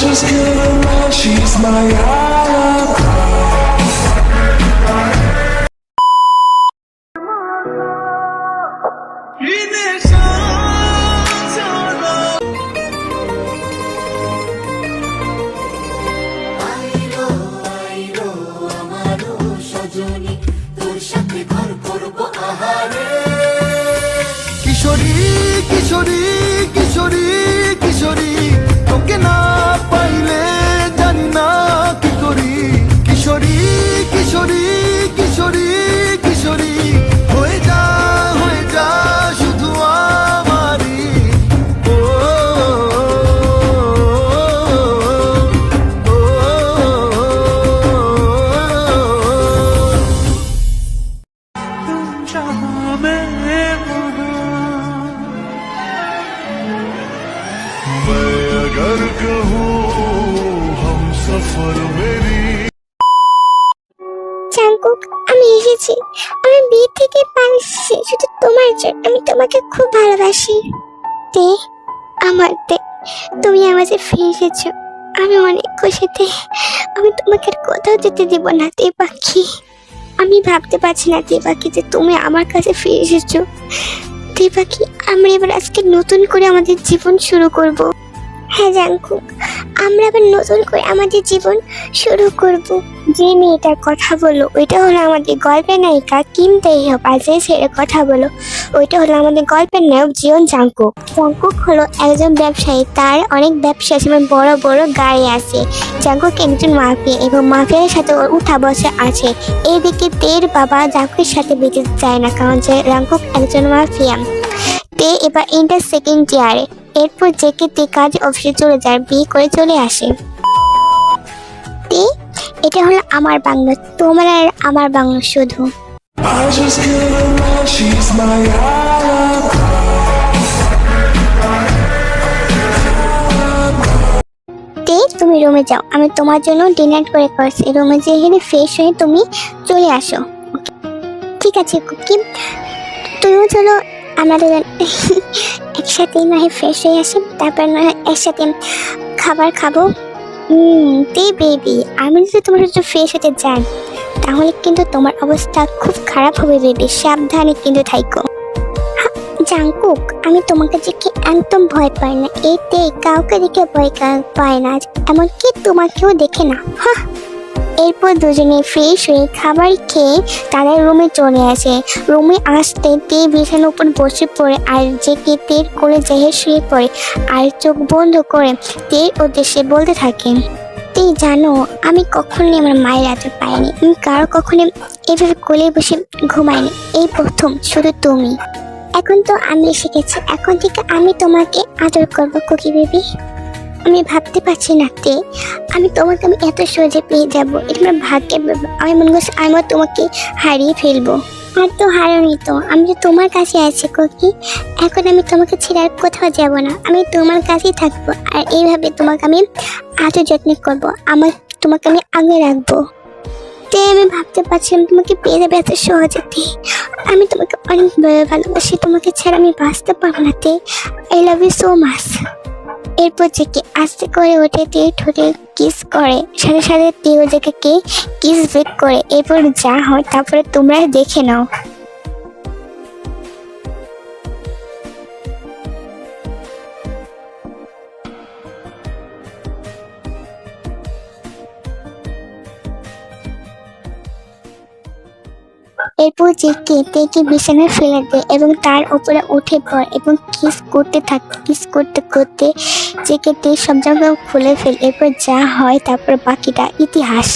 just kill her now, she's my alibi. Kishori Kishori Kishori Kishori তোকে না পাইলে জানি না কি করি। কিশোরী কিশোরী কিশোরী কিশোরী হয়ে যা শুধু আমারই। ও मैं अगर कहूँ हम सफर मेरी। জাঙ্কুক, আমি এসেছি। আমি বিয়ে থেকে পালিয়েছি শুধু তোমার জন্য। আমি তোমাকে খুব ভালোবাসি। তে আমার তে, তুমি আমাকে ফিরে এসেছো। আমি অনেক খুশিতে। আমি তোমাকে আর কোথাও যেতে দেব না তে পাখি। আমি ভাবতে পারছি না তে পাখি যে তুমি আমার কাছে ফিরে এসেছো। তে পাখি, আমরা এবার আজকে নতুন করে আমাদের জীবন শুরু করব। হ্যাঁ জাঙ্কুক, আমরা আবার নতুন করে আমাদের জীবন শুরু করব। যে মেয়েটার কথা বলো ওইটা হলো আমাদের গল্পের নায়িকা কিম তাইহ্যপ। আর যে ছেলের কথা বলো ওইটা হলো আমাদের গল্পের নায়ক জিওন জাঙ্কুক। জাঙ্কুক হলো একজন ব্যবসায়ী, তার অনেক ব্যবসা আছে এবং বড় বড় গাড়ি আছে। জাঙ্কুক একজন মাফিয়া এবং মাফিয়ার সাথে ওর উঠা বসা আছে। এইদিকে তের বাবা জাঙ্কুকের সাথে বেঁচে যায় না, কারণ যে জাঙ্কুক একজন মাফিয়া। তে এবার ইন্টার সেকেন্ড ইয়ারে। এরপর জেকে তে কাজ অফিসে চলে যায়, বিয়ে করে চলে আসে। তে এটা হলো আমার বাংলা, তোমার আর আমার বাংলা শুধু। I just kill her now, she's my alibi. তে তুমি রুমে যাও, আমি তোমার জন্য ডিনার করে করছি। রুমে যে এখানে ফ্রেশ হয়ে তুমি চলে আসো। ঠিক আছে কুকি, তুমিও চলো, আমরা দুজন একসাথে নয় ফ্রেশ হয়ে আসি, তারপর নয় একসাথে খাবার খাবো। তে বেবি, আমি যদি তোমার সাথে ফ্রেশ হতে যাই তাহলে কিন্তু তোমার অবস্থা খুব খারাপ হবে বেবি, সাবধানে কিন্তু থাইকো। জাঙ্কুক, আমি তোমাকে দেখে একদম ভয় পাই না। এতে কাউকে দেখে ভয় পায় না, এমনকি তোমাকেও দেখে না। হ্যাঁ। এরপর দুজনে ফ্রেশ হয়ে খাবার খেয়ে তাদের রুমে চলে আসে। রুমে আসতে তে বিছানার উপর বসে পড়ে আর জেকে তের কোলে যেয়ে শুয়ে পড়ে আর চোখ বন্ধ করে তের উদ্দেশ্যে বলতে থাকে, তে জানো আমি কখনোই আমার মায়ের আদর পাইনি। আমি কারো কখনো এভাবে কোলে বসে ঘুমাইনি, এই প্রথম শুধু তুমি। এখন তো আমি শিখেছি, এখন থেকে আমি তোমাকে আদর করবো কুকি বেবি। আমি ভাবতে পারছি না তে আমি এত সহজে পেয়ে যাবো, এটা আমার ভাগ্যের ব্যাপার। আমি মনে করছি আমিও তোমাকে হারিয়ে ফেলবো। আর তো হারানি তো, আমি তো তোমার কাছে আছি কুকি। এখন আমি তোমাকে ছেড়ে আর কোথাও যাব না, আমি তোমার কাছেই থাকবো। আর এইভাবে তোমাকে আমি আদর যত্ন করবো, তোমাকে আমি আগে রাখবো। তে আমি ভাবতে পারছিলাম তোমাকে পেয়ে যাবে এত সহজে তে। আমি তোমাকে অনেক ভালোবাসি, তোমাকে ছাড়া আমি বাঁচতে পারবো না তে। I love you so much. এরপর জেকে আস্তে করে ওঠে, তে ঠোঁটে কিস করে, সাথে সাথে তেও জেকে কিস ব্রেক করে। এরপর যা হয় তারপরে তোমরা দেখে নাও। এরপর জেকে তেকে বিছানায় ফেলে দেয় এবং তার উপরে উঠে পড়ে এবং কিস করতে থাকে। কিস করতে করতে জেকে তে সব জায়গা খুলে ফেলে। এরপর যা হয় তারপর বাকিটা ইতিহাস।